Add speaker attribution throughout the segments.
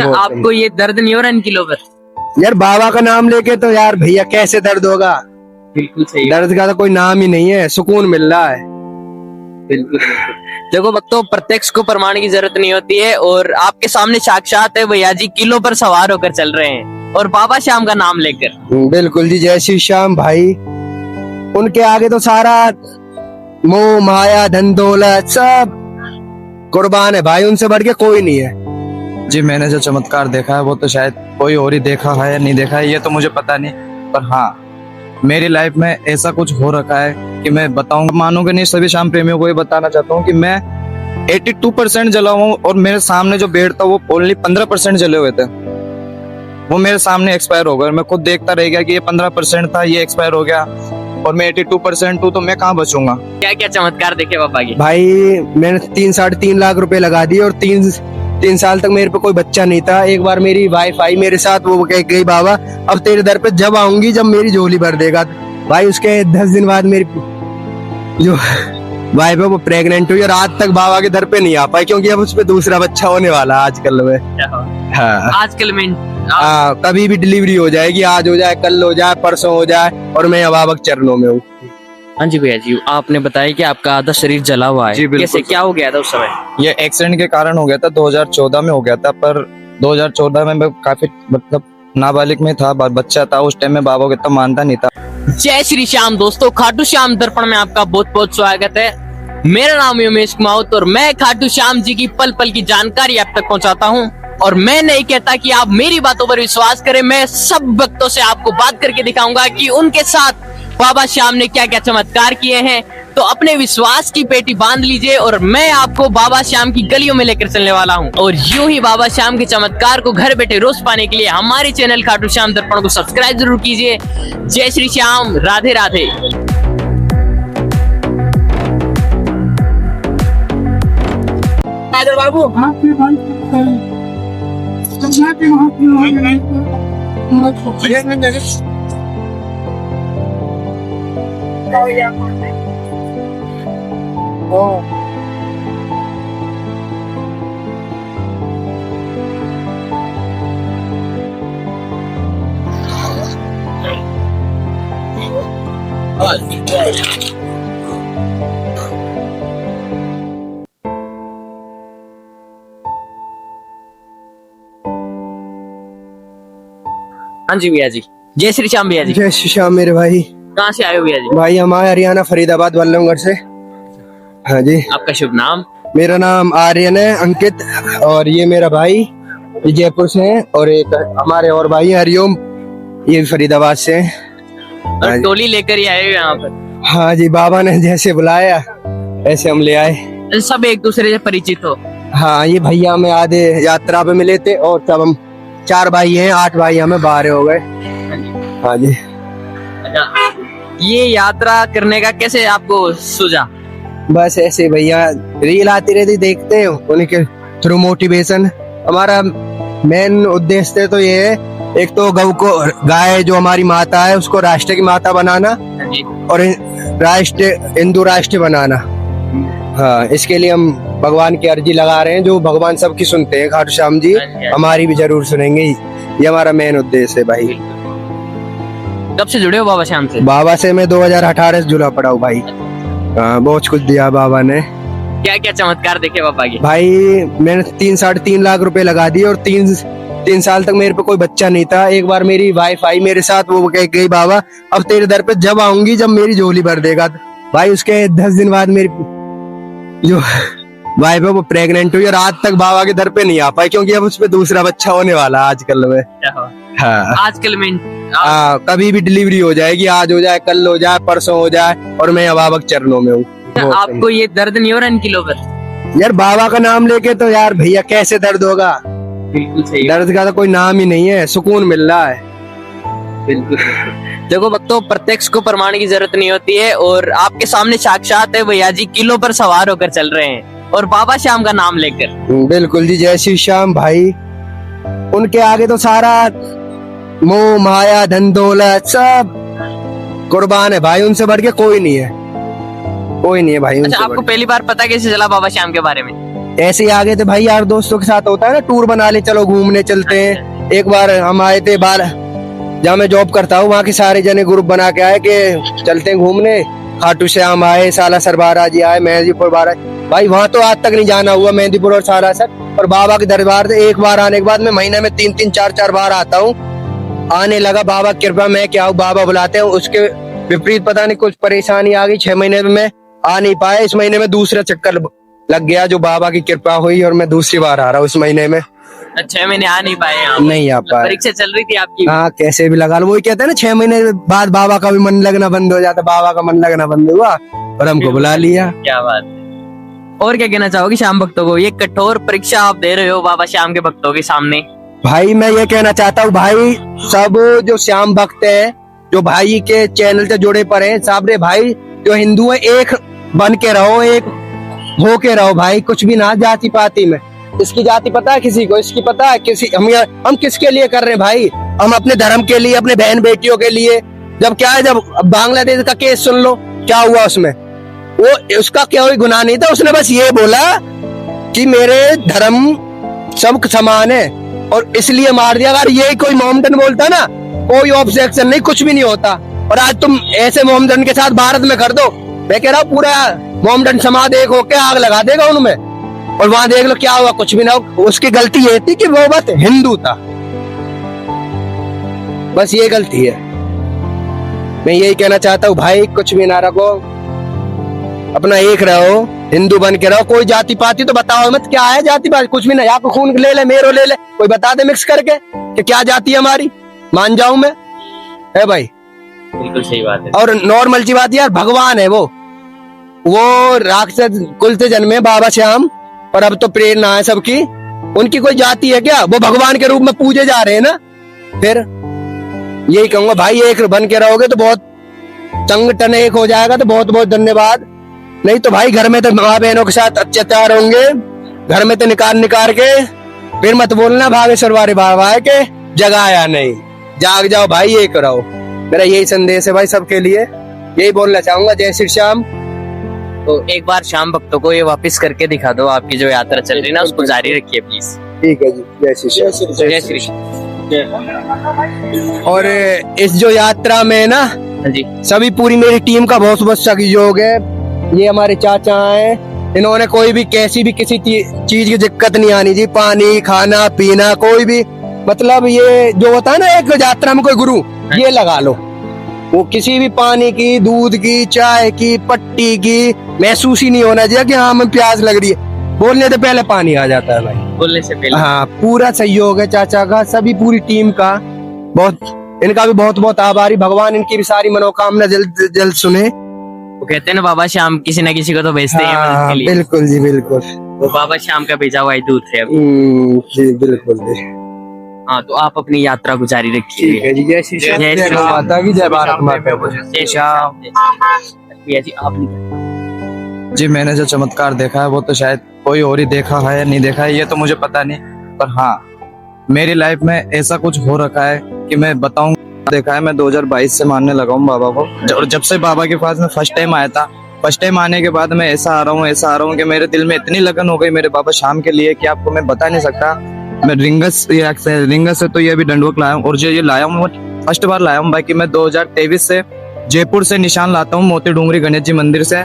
Speaker 1: आपको ये दर्द नहीं हो रहा इन किलो पर?
Speaker 2: यार बाबा का नाम लेके तो यार भैया कैसे दर्द होगा।
Speaker 1: बिल्कुल सही।
Speaker 2: दर्द का तो कोई नाम ही नहीं है, सुकून मिल रहा है।
Speaker 1: बिल्कुल। देखो भक्तों, प्रत्यक्ष को प्रमाण की जरूरत नहीं होती है और आपके सामने साक्षात है भैया जी किलो पर सवार होकर चल रहे हैं और बाबा श्याम का नाम लेकर।
Speaker 2: बिल्कुल जी, जय श्री श्याम भाई। उनके आगे तो सारा मोह माया धन दौलत सब कुर्बान है भाई, उनसे बढ़ के कोई नहीं है।
Speaker 3: जी मैंने जो चमत्कार देखा है वो तो शायद कोई और ही देखा है या नहीं देखा है ये तो मुझे पता नहीं, पर हाँ मेरी लाइफ में ऐसा कुछ हो रखा है कि मैं बताऊंगा, मानोगे नहीं। सभी श्याम प्रेमियों को ये बताना चाहता हूँ कि मैं 82% जला हुआ हूँ और मेरे सामने जो बेड था वो ओनली 15% जले हुए थे। वो मेरे सामने एक्सपायर हो गया, मैं खुद देखता रह गया कि ये 15% था, ये एक्सपायर हो गया और मैं 82% हूँ, तो मैं कहाँ बचूंगा।
Speaker 1: क्या क्या चमत्कार देखे बाबा के?
Speaker 2: भाई मैंने 3-3.5 लाख रुपए लगा दिए और 3 साल तक मेरे पे कोई बच्चा नहीं था। एक बार मेरी वाइफ आई मेरे साथ, वो कह गई बाबा अब तेरे दर पे जब आऊंगी जब मेरी झोली भर देगा। भाई उसके 10 दिन बाद मेरी जो वाइफ है वो प्रेग्नेंट हुई और आज तक बाबा के दर पे नहीं आ पाई, क्योंकि अब उस पे दूसरा बच्चा होने वाला है आजकल में। हाँ
Speaker 1: आजकल में
Speaker 2: हाँ, कभी भी डिलीवरी हो जाएगी, आज हो जाए कल हो जाए परसों हो जाए, और मैं अब बाबा के चरणों में हूँ।
Speaker 1: हाँ जी भैया जी, आपने बताया कि आपका आधा शरीर जला हुआ है।
Speaker 3: जी, बिल्कुल।
Speaker 1: कैसे, क्या हो गया था उस समय?
Speaker 3: ये एक्सीडेंट के कारण हो गया था, 2014 में हो गया था, पर 2014 में मैं काफी मतलब नाबालिग में था, बच्चा था उस टाइम में, बाबा को इतना मानता नहीं था।
Speaker 1: जय श्री श्याम दोस्तों, खाटू श्याम दर्पण में आपका बहुत बहुत स्वागत है। मेरा नाम है उमेश कुमार और मैं खाटू श्याम जी की पल पल की जानकारी आप तक पहुंचाता हूं। और मैं नहीं कहता कि आप मेरी बातों पर विश्वास करें, मैं सब भक्तों से आपको बात करके दिखाऊंगा कि उनके साथ बाबा श्याम ने क्या क्या चमत्कार किए हैं। तो अपने विश्वास की पेटी बांध लीजिए और मैं आपको बाबा श्याम की गलियों में लेकर चलने वाला हूं। और यूं ही बाबा श्याम के चमत्कार को घर बैठे रोज पाने के लिए हमारे चैनल खाटू श्याम दर्पण को सब्सक्राइब जरूर कीजिए। जय श्री श्याम, राधे राधे। बाबू हाँ जी भैया जी, जय श्री श्याम भैया जी।
Speaker 2: जय श्री श्याम मेरे भाई।
Speaker 1: कहाँ से आए हो भैया जी?
Speaker 2: भाई हमारे हरियाणा फरीदाबाद वल्लभगढ़ से। हाँ जी।
Speaker 1: आपका शुभ नाम?
Speaker 2: मेरा नाम आर्यन है, अंकित, और ये मेरा भाई ये जयपुर से है, और एक हमारे और भाई हरिओम, ये फरीदाबाद से हैं।
Speaker 1: और टोली लेकर ही आए हो यहाँ पर?
Speaker 2: हाँ जी, बाबा ने जैसे बुलाया ऐसे हम ले आए।
Speaker 1: सब एक दूसरे से परिचित हो?
Speaker 2: हाँ, ये भैया हमें आधे यात्रा पे मिले थे और तब हम 4 भाई हैं, 8 भाई हमें बाहर हो गए। हाँ जी।
Speaker 1: अच्छा, ये यात्रा करने का कैसे आपको सूझा?
Speaker 2: बस ऐसे भैया रील आती रहती, देखते हैं उन्हीं के थ्रू मोटिवेशन। हमारा मेन उद्देश्य तो ये है, एक तो गौ को, गाय जो हमारी माता है उसको राष्ट्र की माता बनाना और हिंदू राष्ट्र बनाना। हाँ, इसके लिए हम भगवान की अर्जी लगा रहे हैं, जो भगवान सबकी सुनते हैं, खाटू श्याम जी हमारी भी जरूर सुनेंगे। ये हमारा मेन उद्देश्य है भाई।
Speaker 1: कब से जुड़े हो बाबा श्याम से?
Speaker 2: बाबा से मैं 2018 से जुड़ा पड़ा हूँ भाई। बहुत कुछ दिया बाबा ने।
Speaker 1: क्या क्या चमत्कार देखे बाबा के?
Speaker 2: भाई मैंने 3-3.5 लाख रुपए लगा दिए और 3 साल तक मेरे पे कोई बच्चा नहीं था। एक बार मेरी वाइफ आई मेरे साथ, वो कह गई बाबा अब तेरे दर पे जब आऊंगी जब मेरी झोली भर देगा। भाई उसके 10 दिन बाद मेरी जो वाइफ है वो प्रेग्नेंट हुई और आज तक बाबा के दर पे नहीं आ पाई, क्योंकि अब उस पे दूसरा बच्चा होने वाला है आजकल में। हाँ
Speaker 1: आजकल में
Speaker 2: हाँ, कभी भी डिलीवरी हो जाएगी, आज हो जाए कल हो जाए परसों हो जाए, और मैं अब बाबा के चरणों में हूँ।
Speaker 1: आपको ये दर्द नहीं हो रहा इन किलो पर?
Speaker 2: यार बाबा का नाम लेके तो यार भैया कैसे दर्द होगा।
Speaker 1: बिल्कुल सही।
Speaker 2: दर्द का तो कोई नाम ही नहीं है, सुकून मिल रहा है।
Speaker 1: बिल्कुल। देखो भक्तों, प्रत्यक्ष को प्रमाण की जरूरत नहीं होती है और आपके सामने साक्षात है भैया जी किलो पर सवार होकर चल रहे हैं और बाबा श्याम का नाम लेकर।
Speaker 2: बिल्कुल जी, जय श्री श्याम भाई। उनके आगे तो सारा मोह माया धन दौलत सब कुर्बान है भाई, उनसे बढ़ के कोई नहीं है, कोई नहीं है भाई।
Speaker 1: अच्छा, आपको पहली बार पता कैसे चला बाबा श्याम के बारे में?
Speaker 2: ऐसे ही आगे थे भाई, यार दोस्तों के साथ होता है ना, टूर बना ले, चलो घूमने चलते हैं। एक बार हम आए थे बार, जहाँ मैं जॉब करता हूँ वहाँ के सारे जने ग्रुप बना के आए कि चलते हैं घूमने। खाटू श्याम आए, सालासर बाराजी जी आए, मेहंदीपुर बाराज। भाई वहाँ तो आज तक नहीं जाना हुआ, मेहंदीपुर और सालासर। और बाबा के दरबार से एक बार आने के बाद मैं महीने में 3-3 4-4 बार आता हूँ। आने लगा बाबा की कृपा, मैं क्या हूँ, बाबा बुलाते हैं। उसके विपरीत पता नहीं कुछ परेशानी आ गई, 6 महीने में मैं आ नहीं पाया। इस महीने में दूसरा चक्कर लग गया, जो बाबा की कृपा हुई, और मैं दूसरी बार आ रहा हूँ इस महीने में।
Speaker 1: 6 महीने आ नहीं पाए यहाँ?
Speaker 2: नहीं आ पाया।
Speaker 1: परीक्षा चल रही थी आपकी?
Speaker 2: हाँ, कैसे भी लगा लो। वही कहते हैं ना, 6 महीने बाद बाबा का भी मन लगना बंद हो जाता। बाबा का मन लगना बंद हुआ और हमको बुला लिया।
Speaker 1: क्या बात है। और क्या कहना चाहोगे श्याम भक्तों को? ये कठोर परीक्षा आप दे रहे हो बाबा श्याम के भक्तों के सामने।
Speaker 2: भाई मैं ये कहना चाहता हूँ, भाई सब जो श्याम भक्त है, जो भाई के चैनल से जुड़े पर है, सब रे भाई जो हिंदू है, एक बन के रहो, एक हो के रहो भाई। कुछ भी ना जाति पाति में। इसकी जाति पता है किसी को? इसकी पता है किसी? हम किसके लिए कर रहे हैं भाई? हम अपने धर्म के लिए, अपने बहन बेटियों के लिए। जब क्या है, जब बांग्लादेश का केस सुन लो, क्या हुआ उसमें। वो उसका क्या कोई गुनाह नहीं था, उसने बस ये बोला कि मेरे धर्म सब समान है और इसलिए मार दिया। अगर यही कोई मोहम्मदन बोलता ना, कोई ऑब्जेक्शन नहीं, कुछ भी नहीं होता। और आज तुम ऐसे मोहम्मदन के साथ भारत में कर दो, मैं कह रहा हूँ पूरा मोहम्मदन समाज एक होके आग लगा देगा उनमें। और वहां देख लो क्या हुआ, कुछ भी ना हो। उसकी गलती ये थी कि वो बस हिंदू था, बस ये गलती है। मैं यही कहना चाहता हूँ भाई, कुछ भी ना रखो, अपना एक रहो, हिंदू बन के रहो। कोई जाति पाति तो बताओ मत, क्या है जाति पाति? कुछ भी ना। यहाँ को खून ले ले, मेरो ले ले, कोई बता दे मिक्स करके कि क्या जाति है हमारी, मान जाऊं मैं, है भाई।
Speaker 1: बिल्कुल सही बात है।
Speaker 2: और नॉर्मल सी बात यार, भगवान है वो राक्षस कुल से जन्मे बाबा श्याम, पर अब तो प्रेरणा है सबकी। उनकी कोई जाति है क्या? वो भगवान के रूप में पूजे जा रहे हैं ना। फिर यही कहूंगा भाई, एक बन के रहोगे तो बहुत संगठन एक हो जाएगा, तो बहुत बहुत धन्यवाद। नहीं तो भाई घर में तो माँ बहनों के साथ अत्याचार होंगे, घर में तो निकाल के फिर मत बोलना भागेश्वर वाले बाबा है के जगाया नहीं। जाग जाओ भाई, एक रहो। मेरा यही संदेश है भाई सबके लिए, यही बोलना चाहूंगा। जय श्री श्याम।
Speaker 1: तो एक बार श्याम भक्तों को ये वापस करके दिखा दो, आपकी जो यात्रा चल रही है ना, उसको जारी रखिए प्लीज।
Speaker 2: ठीक है जी, जय श्री श्याम।
Speaker 1: जय श्री श्याम।
Speaker 2: और इस जो यात्रा में ना
Speaker 1: जी,
Speaker 2: सभी पूरी मेरी टीम का बहुत बहुत सहयोग है। ये हमारे चाचा हैं, इन्होंने कोई भी कैसी भी किसी चीज की दिक्कत नहीं आनी जी। पानी, खाना पीना, कोई भी मतलब ये जो होता है ना एक यात्रा में कोई गुरु, ये लगा लो। वो किसी भी पानी की, दूध की, चाय की, पट्टी की महसूस ही नहीं होना चाहिए कि हाँ हमें प्यास लग रही है। बोलने से पहले पानी आ जाता है भाई,
Speaker 1: बोलने से पहले।
Speaker 2: हाँ, पूरा सहयोग है चाचा का, सभी पूरी टीम का। बहुत इनका भी बहुत बहुत आभारी। भगवान इनकी भी सारी मनोकामना जल्द जल्द सुने।
Speaker 1: वो कहते हैं ना बाबा श्याम किसी न किसी को तो भेजते हैं मदद के लिए।
Speaker 2: बिल्कुल जी, बिल्कुल।
Speaker 1: वो बाबा श्याम का भेजा हुआ दूध है अभी।
Speaker 2: जी बिल्कुल जी।
Speaker 1: हाँ, तो आप अपनी यात्रा को जारी
Speaker 2: ठीक
Speaker 1: रखिए।
Speaker 2: है जी, जय श्री श्याम।
Speaker 1: जय श्री
Speaker 2: जय
Speaker 1: राम।
Speaker 2: माता की, जय भारत माता की।
Speaker 1: जय श्याम। जी, आप
Speaker 3: जी, मैंने जो चमत्कार देखा है वो तो शायद कोई और ही देखा है या नहीं देखा है, ये तो मुझे पता नहीं। पर हाँ, मेरी लाइफ में ऐसा कुछ हो रखा है कि मैं बताऊं। देखा है, मैं 2022 से मानने लगा हूँ बाबा को। और जब से बाबा के पास में फर्स्ट टाइम आया था, फर्स्ट टाइम आने के बाद मैं ऐसा आ रहा हूँ कि मेरे दिल में इतनी लगन हो गई मेरे बाबा श्याम के लिए कि आपको मैं बता नहीं सकता। मैं रिंगस से तो ये अभी दंडवत लाया हूँ, और जो ये लाया हूँ फर्स्ट बार लाया हूँ। बाकी मैं 2023 से जयपुर से निशान लाता हूँ, मोती डूंगरी गणेश जी मंदिर से,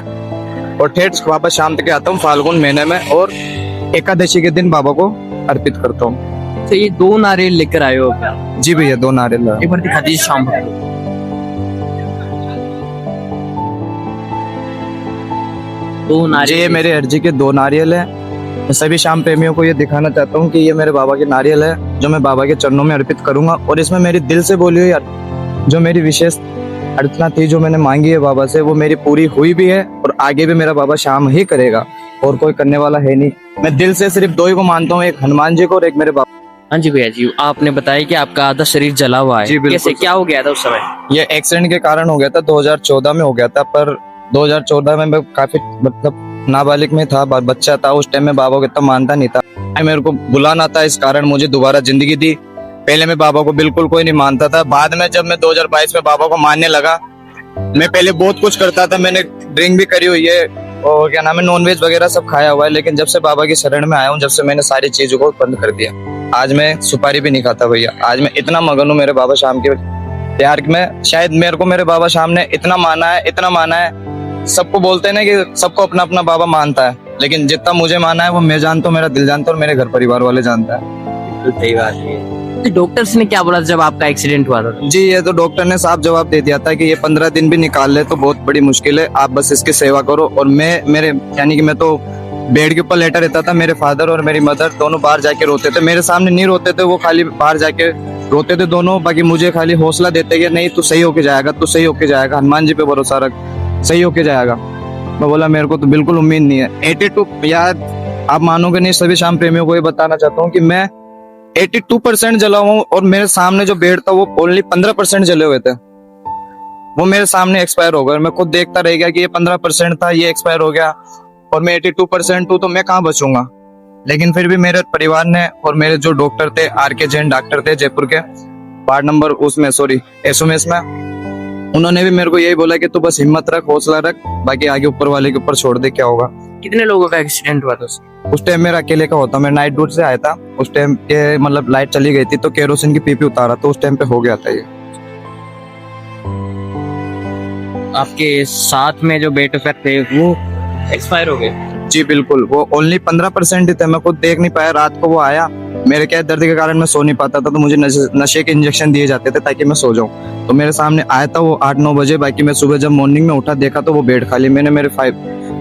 Speaker 3: और ठेठ बाबा श्याम तक आता हूँ फाल्गुन महीने में, और एकादशी के दिन बाबा को अर्पित करता हूँ।
Speaker 1: तो ये 2 नारियल लेकर आए हो क्या?
Speaker 3: जी भैया, 2 नारियल।
Speaker 1: एक बार दिखा दीजिए श्याम भक्तों। 2 नारियल।
Speaker 3: ये मेरे अर्जी के 2 नारियल है। मैं सभी श्याम प्रेमियों को ये दिखाना चाहता हूँ कि ये मेरे बाबा के नारियल है, जो मैं बाबा के चरणों में अर्पित करूंगा। और इसमें मेरी दिल से बोली हुई जो मेरी विशेष अर्चना थी, जो मैंने मांगी है बाबा से, वो मेरी पूरी हुई भी है, और आगे भी मेरा बाबा श्याम ही करेगा, और कोई करने वाला है नहीं। मैं दिल से सिर्फ 2 ही को मानता हूँ, एक हनुमान जी को और एक मेरे बाबा।
Speaker 1: हाँ जी भैया जी, आपने बताया कि आपका आधा शरीर जला हुआ है।
Speaker 3: जी, बिल्कुल।
Speaker 1: कैसे, क्या हो गया था उस समय?
Speaker 3: ये एक्सीडेंट के कारण हो गया था, 2014 में हो गया था। पर 2014 में मैं काफी मतलब नाबालिग में था, बच्चा था उस टाइम में, बाबा को इतना मानता नहीं था। मेरे को बुलाना था, इस कारण मुझे दोबारा जिंदगी दी। पहले मैं बाबा को बिल्कुल कोई नहीं मानता था। बाद में जब मैं 2022 में बाबा को मानने लगा, मैं पहले बहुत कुछ करता था, मैंने ड्रिंक भी करी हुई है, और क्या नाम है, नॉनवेज वगैरह सब खाया हुआ है, लेकिन जब से बाबा की शरण में आया हूँ, जब से मैंने सारी चीजों को बंद कर दिया। आज मैं सुपारी भी नहीं खाता भैया। आज मैं इतना मगन हूँ मेरे बाबा शाम के प्यार में। शायद मेरे को मेरे बाबा शाम ने इतना माना है। सबको बोलते हैं ना कि सबको अपना अपना बाबा मानता है, लेकिन जितना मुझे माना है वो मैं जानता हूँ, मेरा दिल जानता है और मेरे घर परिवार वाले जानता है।
Speaker 1: सही बात है। डॉक्टर्स ने क्या बोला जब आपका एक्सीडेंट हुआ था?
Speaker 3: जी, ये तो डॉक्टर ने साफ जवाब दे दिया था कि ये 15 दिन भी निकाल ले तो बहुत बड़ी मुश्किल है, आप बस इसकी सेवा करो। और मैं तो बेड के ऊपर लेटा रहता था। मेरे फादर और मेरी मदर दोनों बाहर जाके रोते थे, मेरे सामने नहीं रोते थे, वो खाली बाहर जाके रोते थे दोनों। बाकी मुझे खाली हौसला देते कि नहीं, तू सही होके जाएगा, तू सही होके जाएगा, हनुमान जी पे भरोसा रख, सही होके जाएगा। मैं बोला मेरे को तो बिल्कुल उम्मीद नहीं है। 82 यार, आप मानोगे नहीं, सभी शाम प्रेमियों को ये बताना चाहता हूँ कि मैं 82% जला हूँ और मेरे सामने जो बेड था वो ओनली 15% जले हुए थे। वो मेरे सामने एक्सपायर हो गया। मैं खुद देखता रह गया कि ये 15% था, ये एक्सपायर हो गया और मैं 82% हूँ, तो मैं कहाँ बचूंगा। लेकिन फिर भी मेरे परिवार ने और मेरे जो डॉक्टर थे, RK जैन डॉक्टर थे जयपुर के, वार्ड नंबर उसमें SMS में, उन्होंने भी मेरे को यही बोला कि तू बस हिम्मत रख, हौसला रख, बाकी आगे ऊपर वाले के ऊपर छोड़ दे, क्या होगा।
Speaker 1: कितने लोगों का एक्सीडेंट हुआ था?
Speaker 3: उस टाइम मेरा अकेले का होता, मैं नाइट ड्यूटी से आया था उस टाइम के, मतलब लाइट चली गई थी तो केरोसिन की पीपी उतारा तो उस टाइम पे हो गया था ये।
Speaker 1: आपके साथ में जो बेटफर थे वो एक्सपायर हो गए?
Speaker 3: जी बिल्कुल, वो ओनली 15% ही थे। मैं खुद देख नहीं पाया। रात को वो आया, मेरे क्या दर्द के कारण मैं सो नहीं पाता था, तो मुझे नशे के इंजेक्शन दिए जाते थे ताकि मैं सो जाऊं। तो मेरे सामने आया था वो 8-9 बजे। बाकी मैं सुबह जब मॉर्निंग में उठा, देखा तो वो बेड खाली। मैंने मेरे 5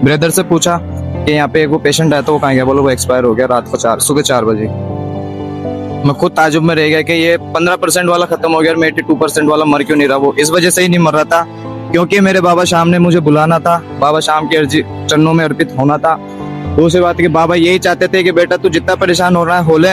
Speaker 3: ब्रदर से पूछा कि यहाँ पे एक वो पेशेंट आया, तो वो कहाँ गया? बोलो वो एक्सपायर हो गया रात को सुबह 4 बजे। मैं खुद ताजुब में रह गया कि ये 15% वाला खत्म हो गया और मैं 82% वाला मर क्यों नहीं रहा। वो इस वजह से ही नहीं मर रहा था क्योंकि मेरे बाबा शाम ने मुझे बुलाना था, बाबा शाम के चरणों में अर्पित होना था। दूसरी बात कि बाबा यही चाहते थे कि बेटा तू जितना परेशान हो रहा है हो ले,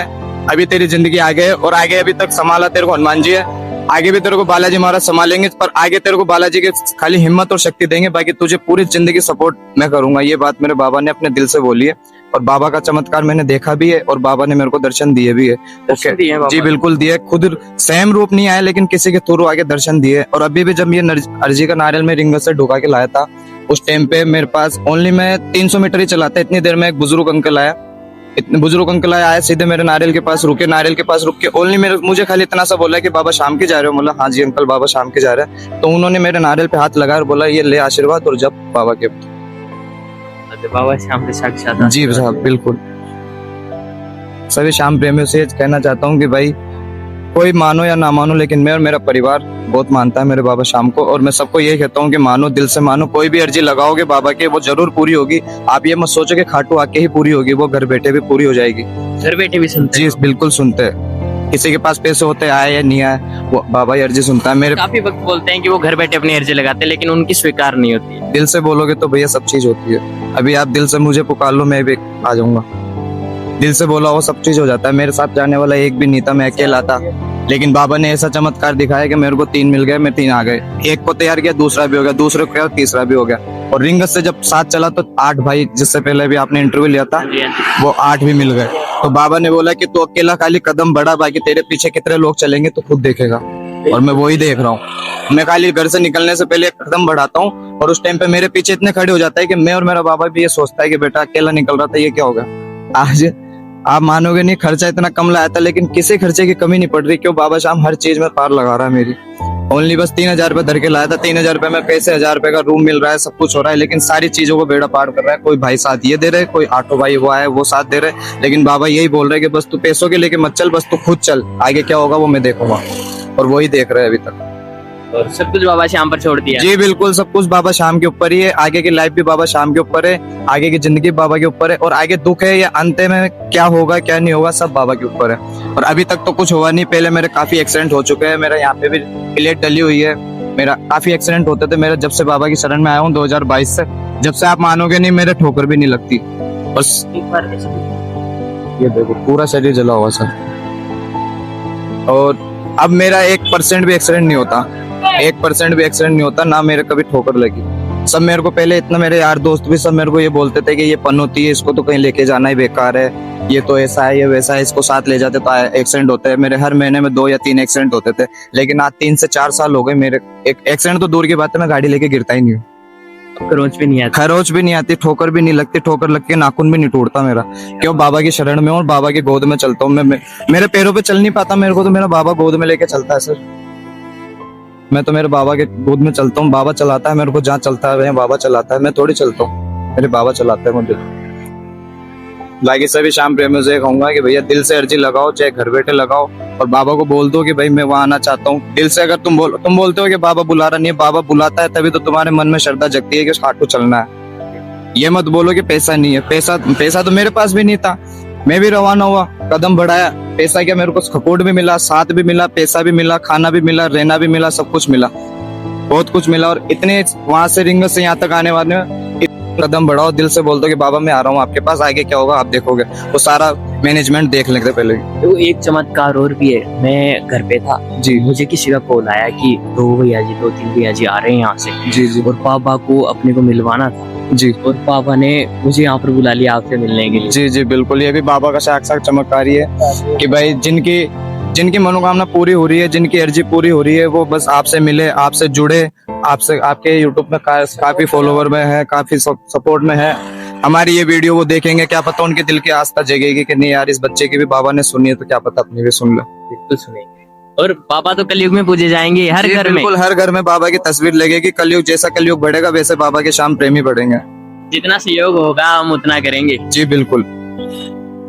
Speaker 3: अभी तेरी जिंदगी आगे है और आगे अभी तक संभाला तेरे को हनुमान जी है, आगे भी तेरे को बालाजी महाराज संभालेंगे, पर आगे तेरे को बालाजी के खाली हिम्मत और शक्ति देंगे, बाकी तुझे पूरी जिंदगी सपोर्ट मैं करूंगा। ये बात मेरे बाबा ने अपने दिल से बोली है और बाबा का चमत्कार मैंने देखा भी है और बाबा ने मेरे को दर्शन दिए भी है। जी बिल्कुल दिए, खुद सेम रूप नहीं आए लेकिन किसी के थ्रू आगे दर्शन दिए। और अभी भी जब ये अर्जी का नारियल में रिंगत से ढुका के लाया था, उस टाइम पे मेरे पास ओनली मैं 300 मीटर ही चलाता, इतनी देर में एक बुजुर्ग अंकल आया, आया सीधे मेरे नारियल के पास रुके, नारियल के पास रुक के ओनली मुझे खाली इतना सा बोला कि बाबा शाम के जा रहे हो? बोला हाँ जी अंकल, बाबा शाम के जा रहे हैं। तो उन्होंने मेरे नारियल पे हाथ लगाया और बोला ये ले आशीर्वाद और जब बाबा के।
Speaker 1: बाबा शाम के साक्षात।
Speaker 3: जी साहब बिल्कुल। सभी शाम प्रेमियों से कहना चाहता हूँ कि भाई कोई मानो या ना मानो, लेकिन मैं और मेरा परिवार बहुत मानता है मेरे बाबा शाम को। और मैं सबको यही कहता हूँ कि मानो, दिल से मानो, कोई भी अर्जी लगाओगे बाबा के वो जरूर पूरी होगी। आप ये मत सोचो कि खाटू आके ही पूरी होगी, वो घर बैठे भी पूरी हो जाएगी।
Speaker 1: घर बैठे भी सुनते?
Speaker 3: जी बिल्कुल सुनते हैं। किसी के पास पैसे होते आए या नहीं आए, वो बाबा ही अर्जी सुनता है। मेरे
Speaker 1: काफी वक्त बोलते हैं कि वो घर बैठे अपनी अर्जी लगाते हैं लेकिन उनकी स्वीकार नहीं होती।
Speaker 3: दिल से बोलोगे तो भैया सब चीज होती है। अभी आप दिल से मुझे पुकार लो, मैं भी आ जाऊंगा। दिल से बोला वो सब चीज हो जाता है। मेरे साथ जाने वाला एक भी नहीं था, मैं अकेला था, लेकिन बाबा ने ऐसा चमत्कार दिखाया कि मेरे को 3 मिल गए, मैं 3 आ गए। एक को तैयार किया, दूसरा भी हो गया, दूसरे को किया, तीसरा भी हो गया। और रिंगत से जब साथ चला तो 8 भाई, जिससे पहले भी आपने इंटरव्यू लिया था, वो 8 भी मिल गए। तो बाबा ने बोला कि तू अकेला खाली कदम बढ़ा, बाकी तेरे पीछे कितने लोग चलेंगे तो खुद देखेगा। और मैं वही देख रहा हूँ। मैं खाली घर से निकलने से पहले एक कदम बढ़ाता हूँ और उस टाइम पे मेरे पीछे इतने खड़े हो जाता है कि मैं और मेरा बाबा भी ये सोचता है कि बेटा अकेला निकल रहा था, ये क्या होगा। आज आप मानोगे नहीं, खर्चा इतना कम लाया था लेकिन किसी खर्चे की कमी नहीं पड़ रही। क्यों? बाबा शाम हर चीज में पार लगा रहा है मेरी। ओनली बस 3000 रुपए धर के लाया था, 3000 रुपए में पैसे, 1000 रुपए का रूम मिल रहा है, सब कुछ हो रहा है, लेकिन सारी चीजों को बेड़ा पार कर रहा है। कोई भाई साथ ये दे रहे, कोई ऑटो भाई वो आए वो साथ दे रहे, लेकिन बाबा यही बोल रहे कि बस तू पैसों के लेके मत चल, बस तू खुद चल, आगे क्या होगा वो मैं देखूंगा। और वही देख रहे हैं अभी तक।
Speaker 1: और सब कुछ बाबा शाम पर छोड़ दिया? जी
Speaker 3: बिल्कुल, सब कुछ बाबा शाम के ऊपर ही है। आगे की लाइफ भी बाबा शाम के ऊपर है, आगे की जिंदगी बाबा के ऊपर है, और आगे दुख है या अंत में क्या होगा क्या नहीं होगा सब बाबा के ऊपर है। और अभी तक तो कुछ हुआ नहीं। पहले मेरे काफी एक्सीडेंट हो चुके हैं, मेरा यहाँ पे भी प्लेट डली हुई है, मेरा काफी एक्सीडेंट होते थे मेरा। जब से बाबा की शरण में आया हूँ 2022 से, जब से आप मानोगे नहीं मेरे ठोकर भी नहीं लगती। बस ये देखो पूरा शरीर जला हुआ सर। और अब मेरा 1% भी एक्सीडेंट नहीं होता, 1% भी एक्सीडेंट नहीं होता, ना मेरे कभी ठोकर लगी। सब मेरे को पहले इतना, मेरे यार दोस्त भी सब मेरे को ये बोलते थे कि ये पन होती है, इसको तो कहीं लेके जाना ही बेकार है, ये तो ऐसा है ये वैसा है, इसको साथ ले जाते तो एक्सीडेंट होते हैं। मेरे हर महीने में 2 या 3 एक्सीडेंट होते थे, लेकिन आज 3 से 4 साल हो गए मेरे एक एक्सीडेंट तो दूर की बात है, मैं गाड़ी लेके गिरता ही नहीं हूँ।
Speaker 1: खरोच भी नहीं आता।
Speaker 3: खरोच भी नहीं आती, ठोकर भी नहीं लगती, ठोकर लग के नाखून भी नहीं टूटता मेरा, क्यों बाबा की शरण में हूँ और बाबा की गोद में चलता हूँ। मैं मेरे पैरों पे चल नहीं पाता, मेरे को तो मेरा बाबा गोद में लेके चलता है सर। मैं तो मेरे बाबा के गोद में चलता हूँ, बाबा चलाता है मेरे को, जहाँ चलता है वहाँ बाबा चलाता है, मैं थोड़ी चलता हूँ, मेरे बाबा चलाते हैं मुझे। बाकी सभी शाम प्रेमियों से कहूंगा कि भैया दिल से अर्जी लगाओ, चाहे घर बैठे लगाओ, और बाबा को बोल दो कि भाई मैं वहां आना चाहता हूँ। दिल से अगर तुम बोलते हो कि बाबा बुला रहा नहीं है, बाबा बुलाता है तभी तो तुम्हारे मन में श्रद्धा जगती है कि उस हाट को चलना है। ये मत बोलो कि पैसा नहीं है, पैसा तो मेरे पास भी नहीं था, मैं भी रवाना हुआ, कदम बढ़ाया, पैसा क्या मेरे को सपोर्ट भी मिला, साथ भी मिला, पैसा भी मिला, खाना भी मिला, रहना भी मिला, सब कुछ मिला, बहुत कुछ मिला। और इतने वहां से रिंग से यहाँ तक आने वाले में कदम बढ़ाओ, दिल से बोल दो कि बाबा मैं आ रहा हूँ आपके पास, आगे क्या होगा आप देखोगे, वो सारा मैनेजमेंट देख लेते पहले।
Speaker 1: तो एक चमत्कार और भी है, मैं घर पे था
Speaker 3: जी
Speaker 1: मुझे किसी का कॉल आया कि दो तीन भैया जी आ रहे हैं यहाँ से,
Speaker 3: जी जी
Speaker 1: और पापा को अपने को मिलवाना था
Speaker 3: जी
Speaker 1: और पापा ने मुझे यहाँ पर बुला लिया आपसे मिलने के लिए।
Speaker 3: जी जी बिल्कुल, ये भी बाबा का साक्षात चमत्कार ही है कि भाई जिनकी मनोकामना पूरी हो रही है, जिनकी अर्जी पूरी हो रही है, वो बस आपसे मिले, आपसे जुड़े, आपसे आपके यूट्यूब में काफी फॉलोवर में है, काफी सपोर्ट में है, हमारी ये वीडियो वो देखेंगे, क्या पता उनके दिल की आस्था जगेगी कि नहीं यार इस बच्चे की भी बाबा ने सुनी है, तो क्या पता अपनी भी सुन ले।
Speaker 1: बिल्कुल सुनेंगे। और पापा तो कलयुग में पूजे जाएंगे हर
Speaker 3: जी,
Speaker 1: घर में।
Speaker 3: बिल्कुल हर घर में बाबा की तस्वीर लगेगी। कलयुग जैसा कलयुग बढ़ेगा वैसे बाबा के शाम प्रेमी बढ़ेंगे।
Speaker 1: जितना सहयोग होगा हम उतना करेंगे।
Speaker 3: जी बिल्कुल,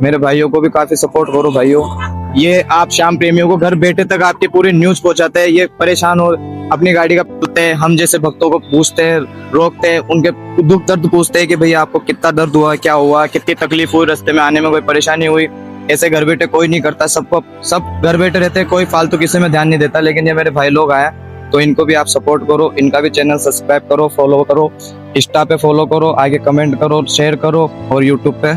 Speaker 3: मेरे भाइयों को भी काफी सपोर्ट करो भाइयों। ये आप शाम प्रेमियों को घर बैठे तक आपकी पूरी न्यूज पहुंचाते हैं, ये परेशान हो अपनी गाड़ी का पूछते हैं, हम जैसे भक्तों को पूछते हैं, रोकते हैं, उनके दुख दर्द पूछते हैं कि भैया आपको कितना दर्द हुआ, क्या हुआ, कितनी तकलीफ हुई, रास्ते में आने में कोई परेशानी हुई। ऐसे घर बैठे कोई नहीं करता, सब घर बैठे रहते हैं, कोई फालतू किसी में ध्यान नहीं देता। लेकिन ये मेरे भाई लोग आए तो इनको भी आप सपोर्ट करो, इनका भी चैनल सब्सक्राइब करो, फॉलो करो, इंस्टा पे फॉलो करो, आगे कमेंट करो, शेयर करो, और यूट्यूब पे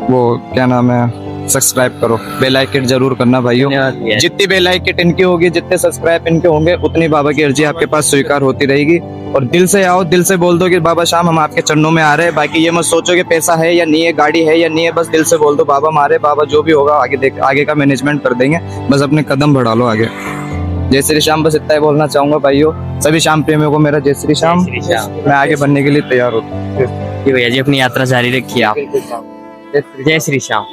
Speaker 3: वो क्या नाम है सब्सक्राइब करो, बेल आइकन जरूर करना भाइयों।
Speaker 1: धन्यवाद भैया।
Speaker 3: जितनी बेल आइकन इनकी होगी, जितने सब्सक्राइब इनके होंगे, उतनी बाबा की अर्जी आपके पास स्वीकार होती रहेगी। और दिल से आओ, दिल से बोल दो कि बाबा शाम हम आपके चरणों में आ रहे हैं। बाकी ये मत सोचो कि पैसा है या नहीं है, गाड़ी है या नहीं है, बस दिल से बोल दो बाबा हमारे, बाबा जो भी होगा आगे का मैनेजमेंट कर देंगे, बस अपने कदम बढ़ा लो आगे। जय श्री श्याम, बस इतना ही बोलना चाहूंगा भाइयों। सभी शाम प्रेमियों को मेरा जय श्री श्याम।
Speaker 1: जय श्री श्याम।
Speaker 3: मैं आगे बढ़ने के लिए तैयार हूँ।
Speaker 1: जी भैया जी अपनी यात्रा जारी रखिए आप। जय श्री श्याम।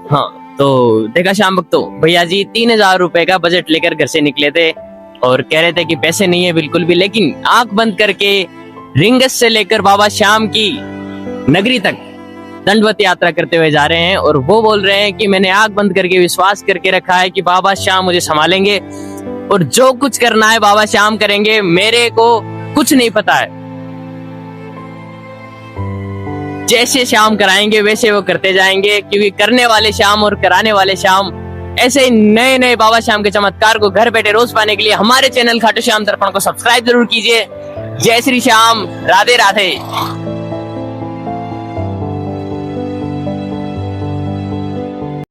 Speaker 1: हाँ तो देखा शाम भक्तों, भैया जी 3,000 रुपए का बजट लेकर घर से निकले थे और कह रहे थे कि पैसे नहीं है बिल्कुल भी, लेकिन आंख बंद करके रिंगस से लेकर बाबा श्याम की नगरी तक दंडवत यात्रा करते हुए जा रहे हैं। और वो बोल रहे हैं कि मैंने आंख बंद करके विश्वास करके रखा है कि बाबा श्याम मुझे संभालेंगे और जो कुछ करना है बाबा श्याम करेंगे, मेरे को कुछ नहीं पता है, जैसे श्याम कराएंगे वैसे वो करते जाएंगे, क्योंकि करने वाले श्याम और कराने वाले श्याम। ऐसे ही नए नए बाबा श्याम के चमत्कार को घर बैठे रोज पाने के लिए हमारे चैनल खाटू श्याम दर्पण को सब्सक्राइब जरूर कीजिए। जय श्री श्याम, राधे राधे।